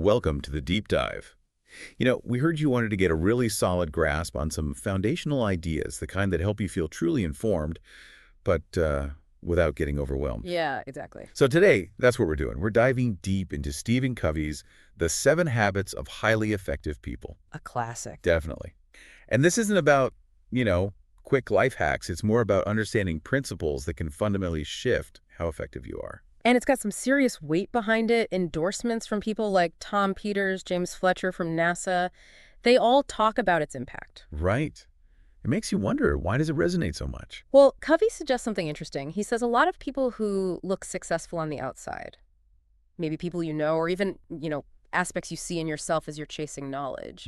Welcome to the deep dive. We heard you wanted to get a really solid grasp on some foundational ideas, the kind that help you feel truly informed, but without getting overwhelmed. Yeah, exactly. So today, that's what we're doing. We're diving deep into Stephen Covey's The 7 Habits of Highly Effective People. A classic. Definitely. And this isn't about, quick life hacks. It's more about understanding principles that can fundamentally shift how effective you are. And it's got some serious weight behind it, endorsements from people like Tom Peters, James Fletcher from NASA. They all talk about its impact. Right. It makes you wonder, why does it resonate so much? Well, Covey suggests something interesting. He says a lot of people who look successful on the outside, maybe people you know, or even, aspects you see in yourself as you're chasing knowledge,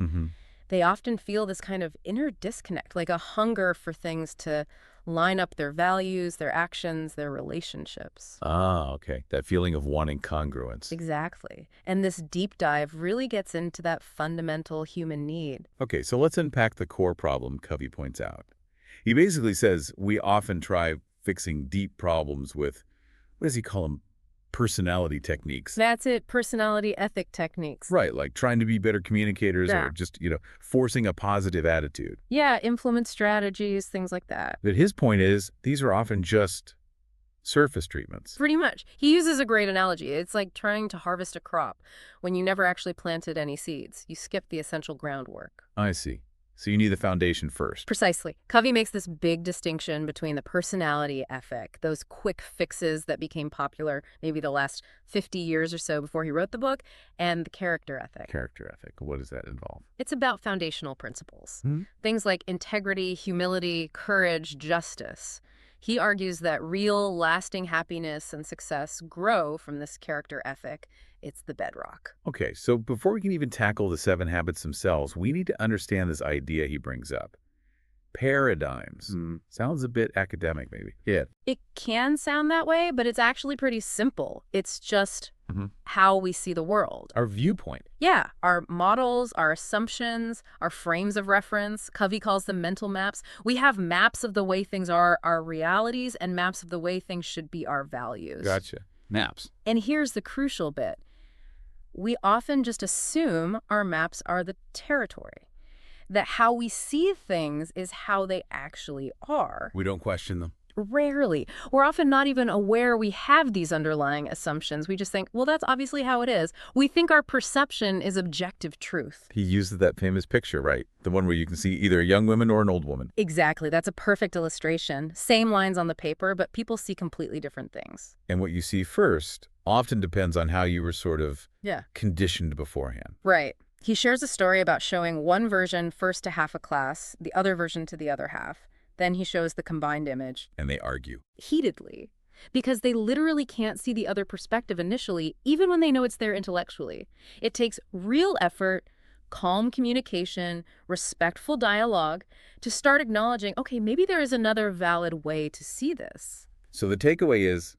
they often feel this kind of inner disconnect, like a hunger for things to line up their values, their actions, their relationships. Ah, okay. That feeling of wanting congruence. Exactly. And this deep dive really gets into that fundamental human need. Okay, so let's unpack the core problem Covey points out. He basically says we often try fixing deep problems with, what does he call them? Personality techniques. That's it, personality ethic techniques. Right, like trying to be better communicators Yeah. or just, forcing a positive attitude. Yeah, influence strategies, things like that. But his point is, these are often just surface treatments. Pretty much. He uses a great analogy. It's like trying to harvest a crop when you never actually planted any seeds. You skip the essential groundwork. I see. So you need the foundation first. Precisely. Covey makes this big distinction between the personality ethic, those quick fixes that became popular maybe the last 50 years or so before he wrote the book, and the character ethic. Character ethic, what does that involve? It's about foundational principles. Hmm? Things like integrity, humility, courage, justice. He argues that real, lasting happiness and success grow from this character ethic. It's the bedrock. Okay, so before we can even tackle the 7 habits themselves, we need to understand this idea he brings up. Paradigms. Sounds a bit academic, maybe. Yeah. It can sound that way, but it's actually pretty simple. It's just Mhm. how we see the world. Our viewpoint. Yeah, our models, our assumptions, our frames of reference. Covey calls them mental maps. We have maps of the way things are our realities and maps of the way things should be our values. Gotcha. Maps. And here's the crucial bit. We often just assume our maps are the territory, that how we see things is how they actually are. We don't question them. Rarely. We're often not even aware we have these underlying assumptions. We just think, well, that's obviously how it is. We think our perception is objective truth. He uses that famous picture, right? The one where you can see either a young woman or an old woman. Exactly. That's a perfect illustration. Same lines on the paper, but people see completely different things. And what you see first often depends on how you were sort of Yeah. conditioned beforehand. Right. He shares a story about showing one version first to half a class, the other version to the other half. Then he shows the combined image And they argue. heatedly because they literally can't see the other perspective initially, even when they know it's there intellectually. It takes real effort, calm communication, respectful dialogue to start acknowledging, okay, maybe there is another valid way to see this. So the takeaway is,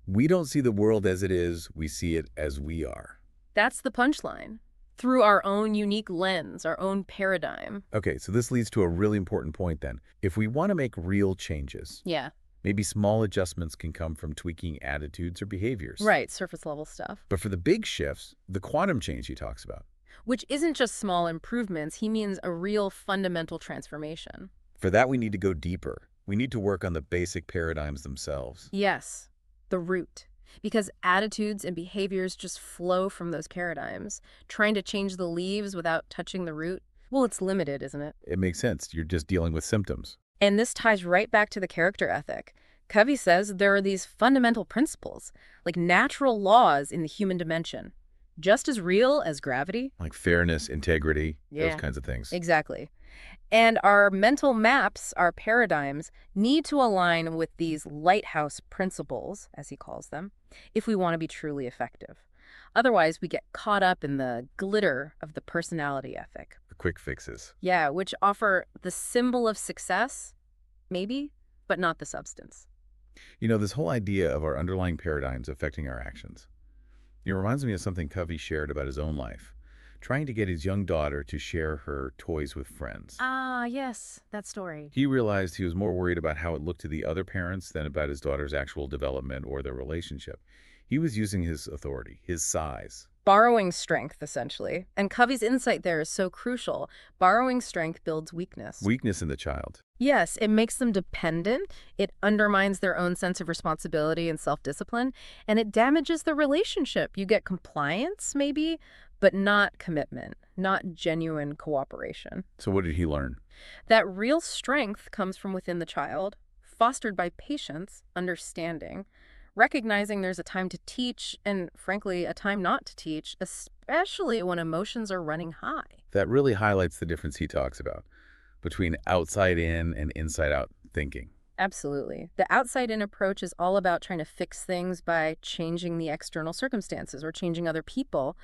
we don't see the world as it is, we see it as we are. That's the punchline. Through our own unique lens, our own paradigm. Okay, so this leads to a really important point then. If we want to make real changes, Yeah, maybe small adjustments can come from tweaking attitudes or behaviors. right, surface level stuff. But for the big shifts, the quantum change he talks about, Which isn't just small improvements, he means a real fundamental transformation. for that we need to go deeper. We need to work on the basic paradigms themselves. Yes, the root. Because attitudes and behaviors just flow from those paradigms. Trying to change the leaves without touching the root, well, it's limited, isn't it? It makes sense. You're just dealing with symptoms. And this ties right back to the character ethic. Covey says there are these fundamental principles, like natural laws in the human dimension, just as real as gravity. Like fairness, integrity, Yeah. those kinds of things. Exactly. And our mental maps, our paradigms, need to align with these lighthouse principles, as he calls them, if we want to be truly effective. Otherwise, we get caught up in the glitter of the personality ethic. The quick fixes. Yeah, which offer the symbol of success, maybe, but not the substance. This whole idea of our underlying paradigms affecting our actions. It reminds me of something Covey shared about his own life, trying to get his young daughter to share her toys with friends. Ah, yes, that story. He realized he was more worried about how it looked to the other parents than about his daughter's actual development or their relationship. He was using his authority, his size. Borrowing strength, essentially. And Covey's insight there is so crucial. Borrowing strength builds weakness. Weakness in the child. Yes, it makes them dependent, it undermines their own sense of responsibility and self-discipline, and it damages the relationship. You get compliance, maybe, but not commitment, not genuine cooperation. So what did he learn? That real strength comes from within the child, fostered by patience, understanding, recognizing there's a time to teach and, frankly, a time not to teach, especially when emotions are running high. That really highlights the difference he talks about between outside-in and inside-out thinking. Absolutely. The outside-in approach is all about trying to fix things by changing the external circumstances or changing other people,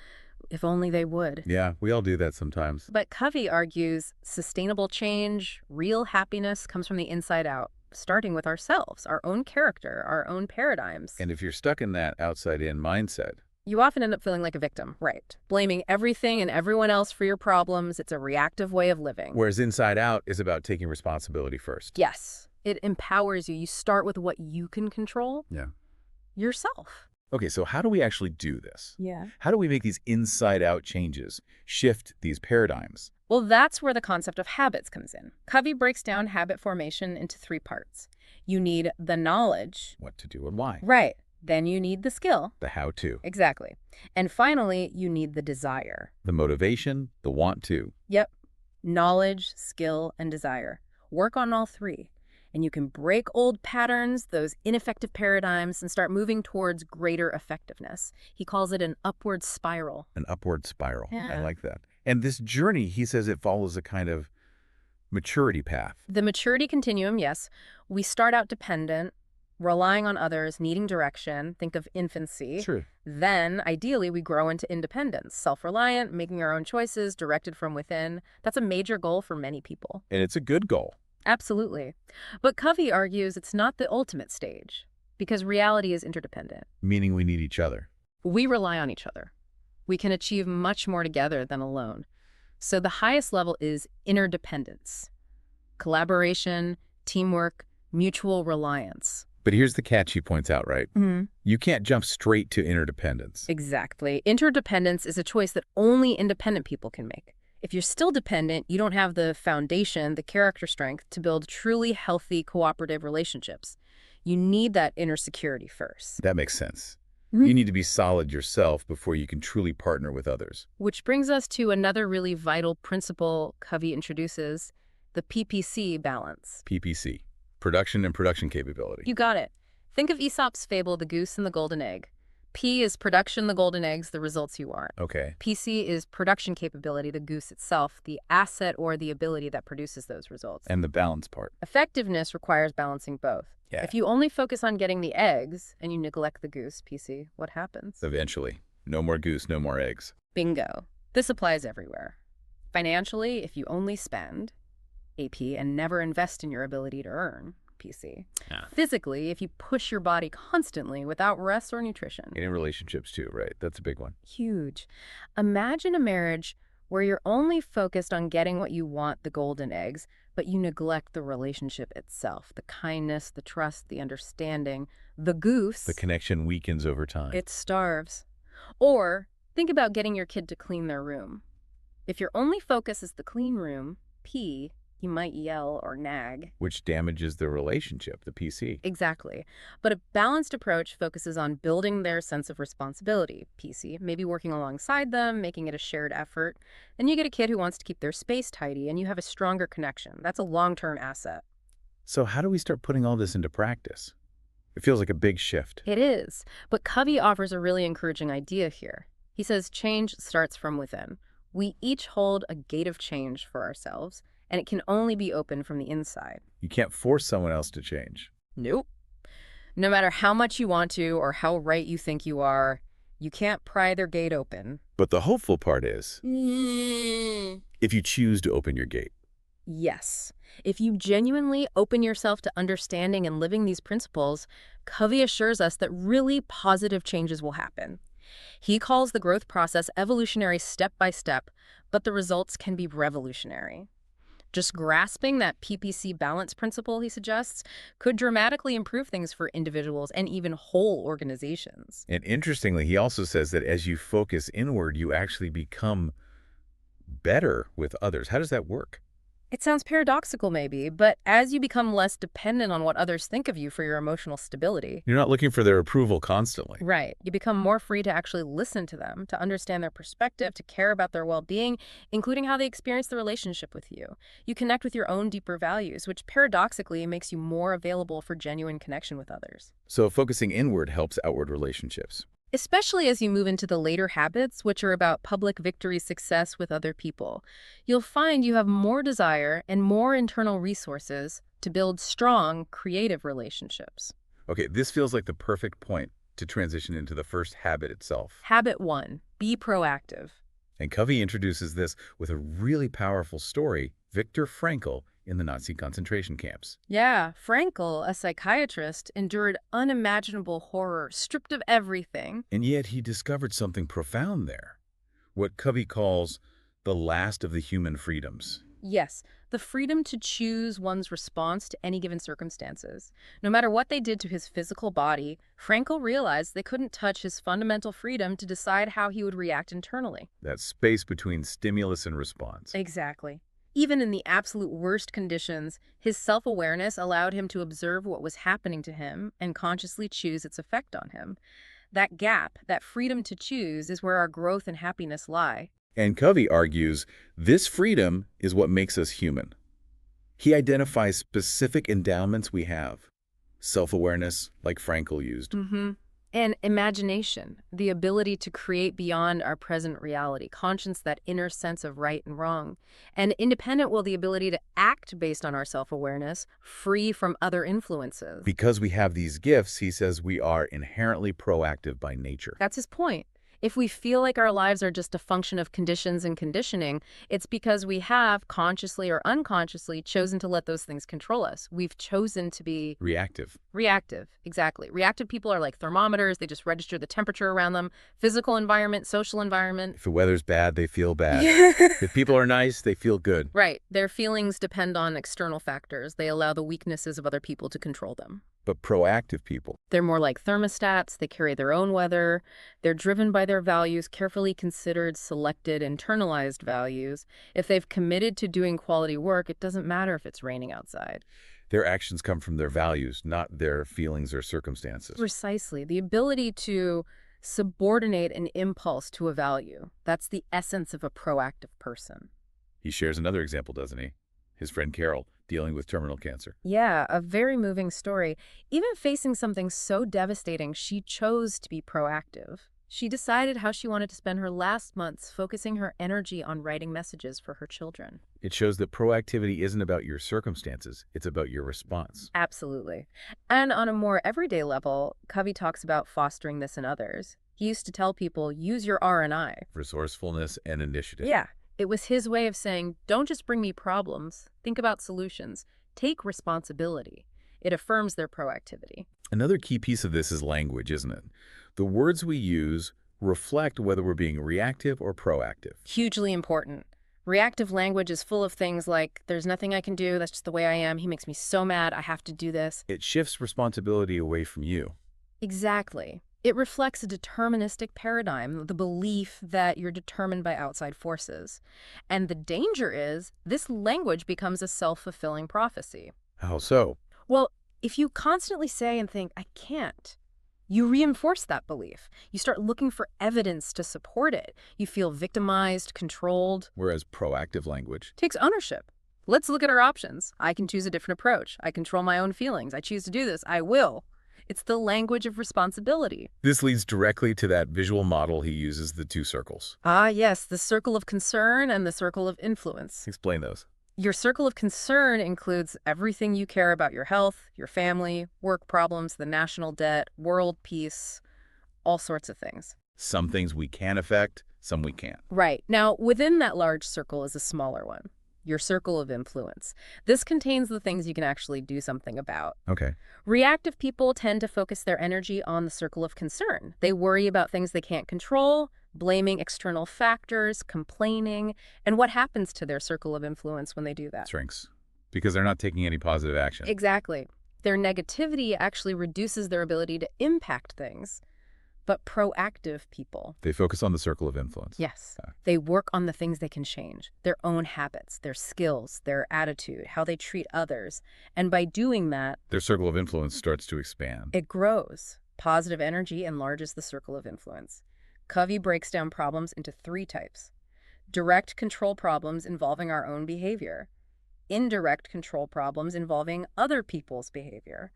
if only they would. Yeah, we all do that sometimes. But Covey argues sustainable change, real happiness comes from the inside out, starting with ourselves, our own character, our own paradigms. And if you're stuck in that outside-in mindset, You often end up feeling like a victim, right? Blaming everything and everyone else for your problems. It's a reactive way of living. whereas inside-out is about taking responsibility first. Yes, it empowers you. You start with what you can control. Yeah. Yourself. Okay, so how do we actually do this? Yeah. How do we make these inside-out changes, shift these paradigms? Well, that's where the concept of habits comes in. Covey breaks down habit formation into 3 parts. You need the knowledge. What to do and why? Right. Then you need the skill. The how-to, Exactly. And finally, you need the desire. the motivation, the want to. Yep. Knowledge, skill, and desire. Work on all 3. And you can break old patterns, those ineffective paradigms, and start moving towards greater effectiveness. He calls it an upward spiral. An upward spiral. I Yeah. like that. And this journey, he says it follows a kind of maturity path. The maturity continuum, yes. We start out dependent, relying on others, needing direction. Think of infancy. Sure. Then, ideally, we grow into independence, self-reliant, making our own choices, directed from within. That's a major goal for many people. And it's a good goal. Absolutely. But Covey argues it's not the ultimate stage, because reality is interdependent. Meaning we need each other. We rely on each other. We can achieve much more together than alone. So the highest level is interdependence, collaboration, teamwork, mutual reliance. But here's the catch he points out, right? Mm-hmm. You can't jump straight to interdependence. Exactly. Interdependence is a choice that only independent people can make. If you're still dependent, you don't have the foundation, the character strength to build truly healthy cooperative relationships. You need that inner security first. That makes sense. Mhm. You need to be solid yourself before you can truly partner with others. Which brings us to another really vital principle Covey introduces, the PPC balance. PPC, production and production capability. You got it. Think of Aesop's fable, The Goose and the Golden Egg. P is production, the golden eggs, the results you want. Okay. PC is production capability, the goose itself, the asset or the ability that produces those results. And the balance part. Effectiveness requires balancing both. Yeah. If you only focus on getting the eggs and you neglect the goose, PC, what happens? Eventually. No more goose, no more eggs. Bingo. This applies everywhere. Financially, if you only spend, AP, and never invest in your ability to earn, PC. Yeah. Physically, if you push your body constantly without rest or nutrition. And in relationships too, right? That's a big one. Huge. Imagine a marriage where you're only focused on getting what you want, the golden eggs, but you neglect the relationship itself, the kindness, the trust, the understanding. The goose, The connection weakens over time. it starves. Or think about getting your kid to clean their room. If your only focus is the clean room, P, you might yell or nag. Which damages the relationship, the PC. Exactly. But a balanced approach focuses on building their sense of responsibility, PC, maybe working alongside them, making it a shared effort. Then you get a kid who wants to keep their space tidy, and you have a stronger connection. That's a long-term asset. So how do we start putting all this into practice? It feels like a big shift. It is. But Covey offers a really encouraging idea here. He says change starts from within. We each hold a gate of change for ourselves, and it can only be opened from the inside. You can't force someone else to change. Nope. No matter how much you want to or how right you think you are, you can't pry their gate open. But the hopeful part is, if you choose to open your gate. Yes. If you genuinely open yourself to understanding and living these principles, Covey assures us that really positive changes will happen. He calls the growth process evolutionary step by step, but the results can be revolutionary. Just grasping that PPC balance principle, he suggests, could dramatically improve things for individuals and even whole organizations. And interestingly, he also says that as you focus inward, you actually become better with others. How does that work? It sounds paradoxical maybe, but as you become less dependent on what others think of you for your emotional stability, You're not looking for their approval constantly. right, you become more free to actually listen to them, to understand their perspective, to care about their well-being, including how they experience the relationship with you. You connect with your own deeper values, which paradoxically makes you more available for genuine connection with others. So focusing inward helps outward relationships. Especially as you move into the later habits, which are about public victory success with other people. You'll find you have more desire and more internal resources to build strong, creative relationships. Okay, this feels like the perfect point to transition into the first habit itself. Habit 1, be proactive. And Covey introduces this with a really powerful story, Viktor Frankl in the Nazi concentration camps. Yeah, Frankl, a psychiatrist, endured unimaginable horror, stripped of everything. And yet he discovered something profound there, what Covey calls the last of the human freedoms. Yes, the freedom to choose one's response to any given circumstances. No matter what they did to his physical body, Frankl realized they couldn't touch his fundamental freedom to decide how he would react internally. That space between stimulus and response. Exactly. Even in the absolute worst conditions, his self-awareness allowed him to observe what was happening to him and consciously choose its effect on him. That gap, that freedom to choose, is where our growth and happiness lie. And Covey argues this freedom is what makes us human. He identifies specific endowments we have. Self-awareness, like Frankl used. And imagination, the ability to create beyond our present reality, conscience, that inner sense of right and wrong. And independent will, the ability to act based on our self-awareness, free from other influences. Because we have these gifts, he says we are inherently proactive by nature. That's his point. If we feel like our lives are just a function of conditions and conditioning, it's because we have, consciously or unconsciously, chosen to let those things control us. We've chosen to be Reactive. reactive. Exactly. Reactive people are like thermometers. They just register the temperature around them. Physical environment, social environment. If the weather's bad, they feel bad. If people are nice, they feel good. Right. Their feelings depend on external factors. They allow the weaknesses of other people to control them. But proactive people, They're more like thermostats. They carry their own weather. They're driven by their values, carefully considered, selected, internalized values. If they've committed to doing quality work, it doesn't matter if it's raining outside. their actions come from their values, not their feelings or circumstances. Precisely. The ability to subordinate an impulse to a value. That's the essence of a proactive person. He shares another example, doesn't he? His friend Carol, dealing with terminal cancer. Yeah, a very moving story. Even facing something so devastating, she chose to be proactive. She decided how she wanted to spend her last months focusing her energy on writing messages for her children. It shows that proactivity isn't about your circumstances, it's about your response. Absolutely. And on a more everyday level, Covey talks about fostering this in others. He used to tell people, use your R&I. Resourcefulness and initiative. Yeah. It was his way of saying, don't just bring me problems, think about solutions, take responsibility. It affirms their proactivity. Another key piece of this is language, isn't it? The words we use reflect whether we're being reactive or proactive. Hugely important. Reactive language is full of things like, there's nothing I can do, that's just the way I am, he makes me so mad, I have to do this. It shifts responsibility away from you. Exactly. It reflects a deterministic paradigm, the belief that you're determined by outside forces. And the danger is, this language becomes a self-fulfilling prophecy. How so? Well, if you constantly say and think, I can't, you reinforce that belief. You start looking for evidence to support it. You feel victimized, controlled. Whereas proactive language Takes ownership. Let's look at our options. I can choose a different approach. I control my own feelings. I choose to do this. I will. It's the language of responsibility. This leads directly to that visual model he uses, the two circles. Ah, yes, the circle of concern and the circle of influence. Explain those. Your circle of concern includes everything you care about: your health, your family, work problems, the national debt, world peace, all sorts of things. Some things we can affect, some we can't. Right. Now, within that large circle is a smaller one. your circle of influence. This contains the things you can actually do something about. Okay. Reactive people tend to focus their energy on the circle of concern. They worry about things they can't control, blaming external factors, complaining, and what happens to their circle of influence when they do that. Shrinks. Because they're not taking any positive action. Exactly. Their negativity actually reduces their ability to impact things. But proactive people, They focus on the circle of influence. yes, they work on the things they can change, their own habits, their skills, their attitude, how they treat others. And by doing that, Their circle of influence starts to expand. it grows. Positive energy enlarges the circle of influence. Covey breaks down problems into 3 types. Direct control problems involving our own behavior. Indirect control problems involving other people's behavior.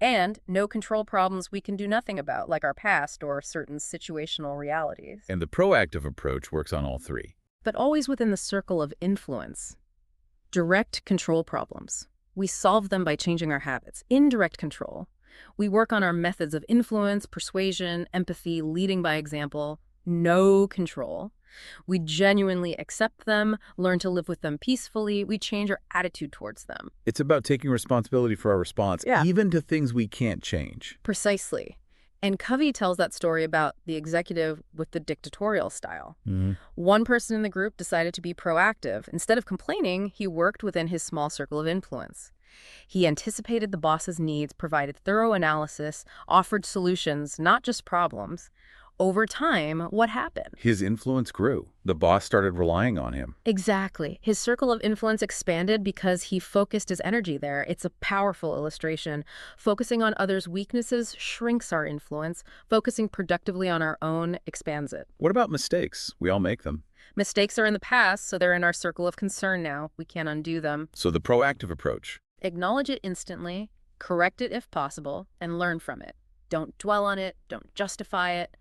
And no control problems we can do nothing about, like our past or certain situational realities. And the proactive approach works on all 3. But always within the circle of influence. Direct control problems. We solve them by changing our habits. Indirect control. We work on our methods of influence, persuasion, empathy, leading by example. No control. We genuinely accept them, learn to live with them peacefully. We change our attitude towards them. It's about taking responsibility for our response, Yeah. even to things we can't change. Precisely. And Covey tells that story about the executive with the dictatorial style. One person in the group decided to be proactive. Instead of complaining, he worked within his small circle of influence. He anticipated the boss's needs, provided thorough analysis, offered solutions, not just problems. Over time, what happened? His influence grew. The boss started relying on him. Exactly. His circle of influence expanded because he focused his energy there. It's a powerful illustration. Focusing on others' weaknesses shrinks our influence. Focusing productively on our own expands it. What about mistakes? We all make them. Mistakes are in the past, so they're in our circle of concern now. We can't undo them. So the proactive approach. Acknowledge it instantly, correct it if possible, and learn from it. Don't dwell on it. Don't justify it.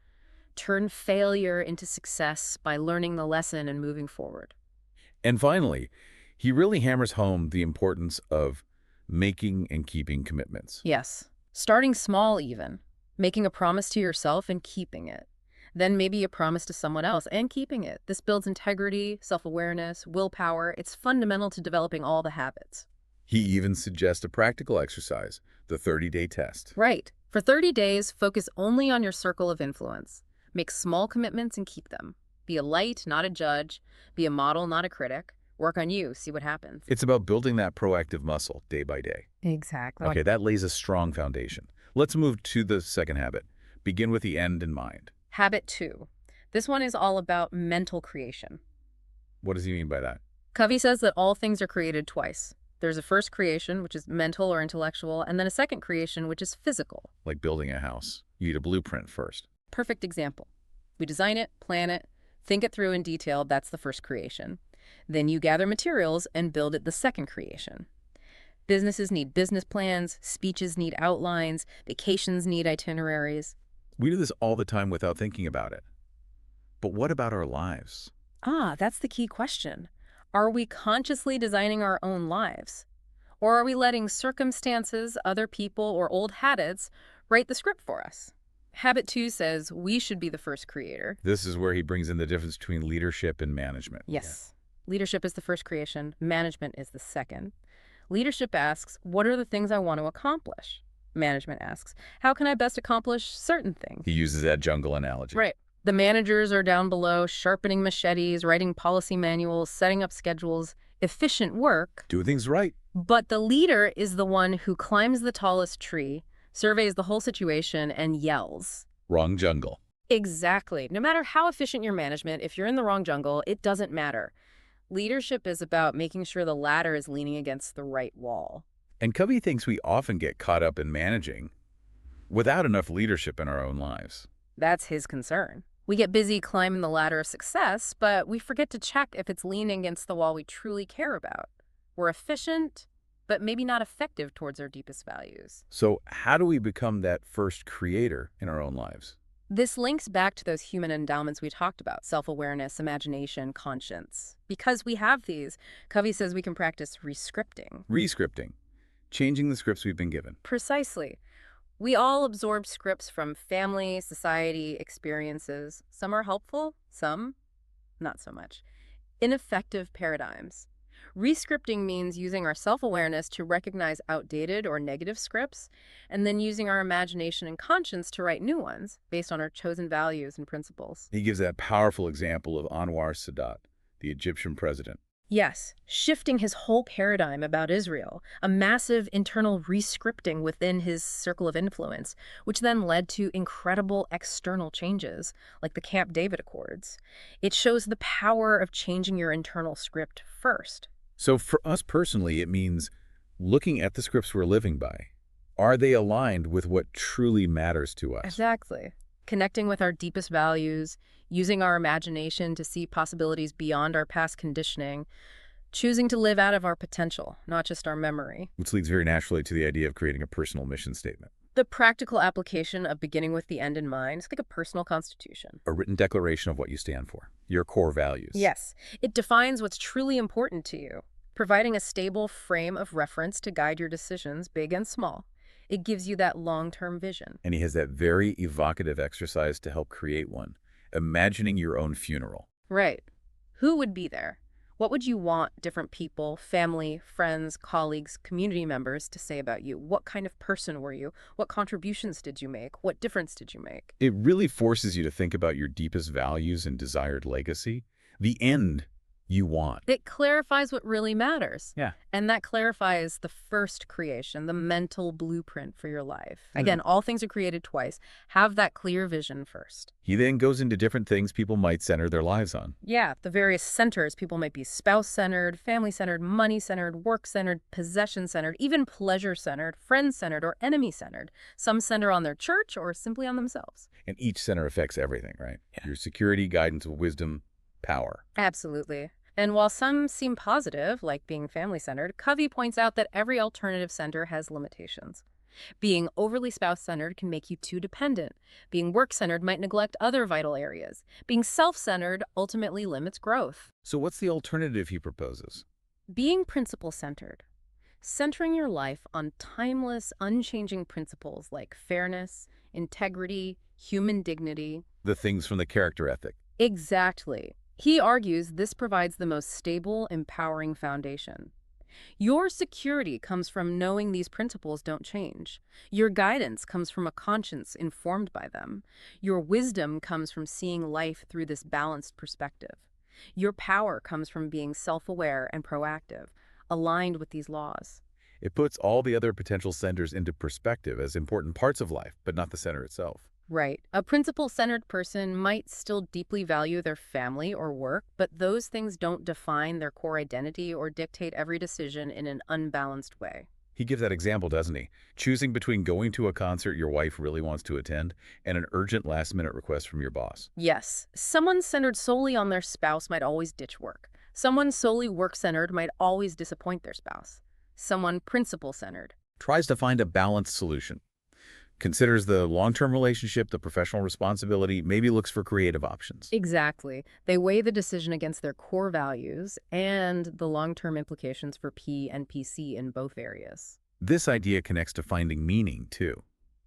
Turn failure into success by learning the lesson and moving forward. And finally, he really hammers home the importance of making and keeping commitments. Yes. Starting small even. Making a promise to yourself and keeping it. Then maybe a promise to someone else and keeping it. This builds integrity, self-awareness, willpower. It's fundamental to developing all the habits. He even suggests a practical exercise, the 30-day test. Right. For 30 days, focus only on your circle of influence. Make small commitments and keep them. Be a light, not a judge. Be a model, not a critic. Work on you, see what happens. It's about building that proactive muscle day by day. Exactly. Okay, that lays a strong foundation. Let's move to the second habit. Begin with the end in mind. Habit 2. This one is all about mental creation. What does he mean by that? Covey says that all things are created twice. There's a first creation, which is mental or intellectual, and then a second creation, which is physical. Like building a house. You need a blueprint first. Perfect example. We design it, plan it, think it through in detail. That's the first creation. Then you gather materials and build it the second creation. Businesses need business plans, speeches need outlines, vacations need itineraries. We do this all the time without thinking about it. But what about our lives? That's the key question. Are we consciously designing our own lives? Or are we letting circumstances, other people, or old habits write the script for us? Habit 2 says we should be the first creator. This is where he brings in the difference between leadership and management. Yes. Leadership is the first creation. Management is the second. Leadership asks, what are the things I want to accomplish? Management asks, how can I best accomplish certain things? He uses that jungle analogy. Right. The managers are down below, sharpening machetes, writing policy manuals, setting up schedules, efficient work. Do things right. But the leader is the one who climbs the tallest tree, surveys the whole situation, and yells. Wrong jungle. Exactly. No matter how efficient your management, if you're in the wrong jungle, it doesn't matter. Leadership is about making sure the ladder is leaning against the right wall. And Covey thinks we often get caught up in managing without enough leadership in our own lives. That's his concern. We get busy climbing the ladder of success, but we forget to check if it's leaning against the wall we truly care about. We're efficient, but maybe not effective towards our deepest values. So how do we become that first creator in our own lives? This links back to those human endowments we talked about, self-awareness, imagination, conscience. Because we have these, Covey says we can practice rescripting. Rescripting. Changing the scripts we've been given. Precisely. We all absorb scripts from family, society, experiences. Some are helpful, some not so much. Ineffective paradigms. Rescripting means using our self-awareness to recognize outdated or negative scripts, and then using our imagination and conscience to write new ones based on our chosen values and principles. He gives that powerful example of Anwar Sadat, the Egyptian president. Yes, shifting his whole paradigm about Israel, a massive internal rescripting within his circle of influence, which then led to incredible external changes, like the Camp David Accords. It shows the power of changing your internal script first. So for us personally, it means looking at the scripts we're living by. Are they aligned with what truly matters to us? Exactly. Connecting with our deepest values, using our imagination to see possibilities beyond our past conditioning, choosing to live out of our potential, not just our memory. Which leads very naturally to the idea of creating a personal mission statement. The practical application of beginning with the end in mind is like a personal constitution. A written declaration of what you stand for, your core values. Yes, it defines what's truly important to you, providing a stable frame of reference to guide your decisions, big and small. It gives you that long-term vision. And he has that very evocative exercise to help create one, imagining your own funeral. Right. Who would be there? What would you want different people, family, friends, colleagues, community members to say about you? What kind of person were you? What contributions did you make? What difference did you make? It really forces you to think about your deepest values and desired legacy, the end you want. It clarifies what really matters. Yeah. And that clarifies the first creation, the mental blueprint for your life. Again, all things are created twice. Have that clear vision first. He then goes into different things people might center their lives on. Yeah, the various centers. People might be spouse-centered, family-centered, money-centered, work-centered, possession-centered, even pleasure-centered, friend-centered, or enemy-centered. Some center on their church or simply on themselves. And each center affects everything, right? Yeah. Your security, guidance, wisdom, power. Absolutely. And while some seem positive, like being family-centered, Covey points out that every alternative center has limitations. Being overly spouse-centered can make you too dependent. Being work-centered might neglect other vital areas. Being self-centered ultimately limits growth. So what's the alternative he proposes? Being principle-centered. Centering your life on timeless, unchanging principles like fairness, integrity, human dignity. The things from the character ethic. Exactly. He argues this provides the most stable, empowering foundation. Your security comes from knowing these principles don't change. Your guidance comes from a conscience informed by them. Your wisdom comes from seeing life through this balanced perspective. Your power comes from being self-aware and proactive, aligned with these laws. It puts all the other potential centers into perspective as important parts of life, but not the center itself. Right. A principle-centered person might still deeply value their family or work, but those things don't define their core identity or dictate every decision in an unbalanced way. He gives that example, doesn't he? Choosing between going to a concert your wife really wants to attend and an urgent last-minute request from your boss. Yes. Someone centered solely on their spouse might always ditch work. Someone solely work-centered might always disappoint their spouse. Someone principle-centered tries to find a balanced solution. Considers the long-term relationship, the professional responsibility, maybe looks for creative options. Exactly. They weigh the decision against their core values and the long-term implications for P and PC in both areas. This idea connects to finding meaning, too.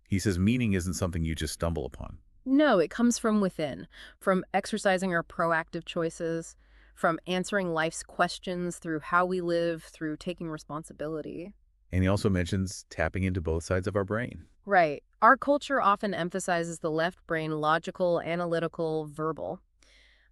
He says meaning isn't something you just stumble upon. No, it comes from within, from exercising our proactive choices, from answering life's questions through how we live, through taking responsibility. And he also mentions tapping into both sides of our brain. Right. Our culture often emphasizes the left brain logical, analytical, verbal.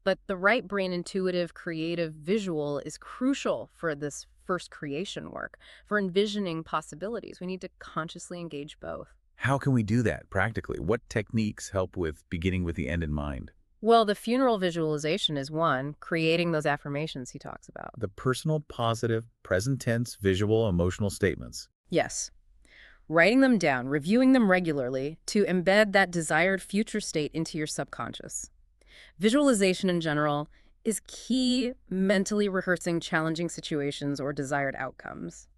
But the right brain intuitive, creative, visual is crucial for this first creation work, for envisioning possibilities. We need to consciously engage both. How can we do that practically? What techniques help with beginning with the end in mind? Well, the funeral visualization is one, creating those affirmations he talks about. The personal, positive, present tense, visual, emotional statements. Yes. Writing them down, reviewing them regularly to embed that desired future state into your subconscious. Visualization in general is key mentally rehearsing challenging situations or desired outcomes.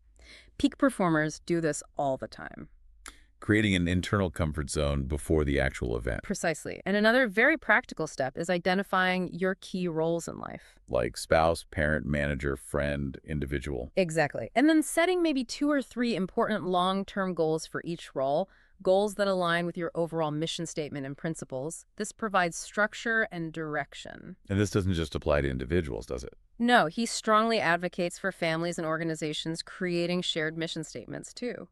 Peak performers do this all the time. Creating an internal comfort zone before the actual event. Precisely. And another very practical step is identifying your key roles in life. Like spouse, parent, manager, friend, individual. Exactly. And then setting maybe 2 or 3 important long-term goals for each role, Goals that align with your overall mission statement and principles. This provides structure and direction. And this doesn't just apply to individuals, does it? No, he strongly advocates for families and organizations creating shared mission statements, too.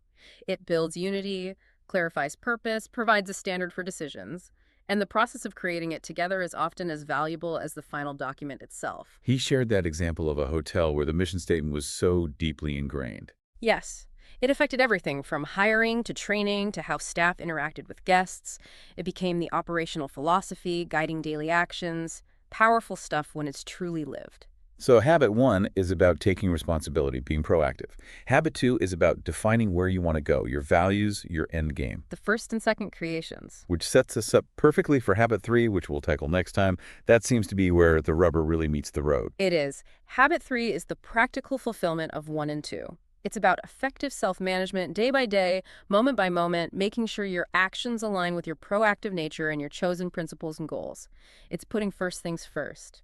It builds unity, clarifies purpose, provides a standard for decisions, and the process of creating it together is often as valuable as the final document itself. He shared that example of a hotel where the mission statement was so deeply ingrained. Yes, it affected everything from hiring to training to how staff interacted with guests. It became the operational philosophy, guiding daily actions. Powerful stuff when it's truly lived. So habit 1 is about taking responsibility, being proactive. Habit 2 is about defining where you want to go, your values, your end game, The first and second creations. which sets us up perfectly for habit 3, which we'll tackle next time. That seems to be where the rubber really meets the road. It is. Habit 3 is the practical fulfillment of 1 and 2. It's about effective self-management day by day, moment by moment, making sure your actions align with your proactive nature and your chosen principles and goals. It's putting first things first.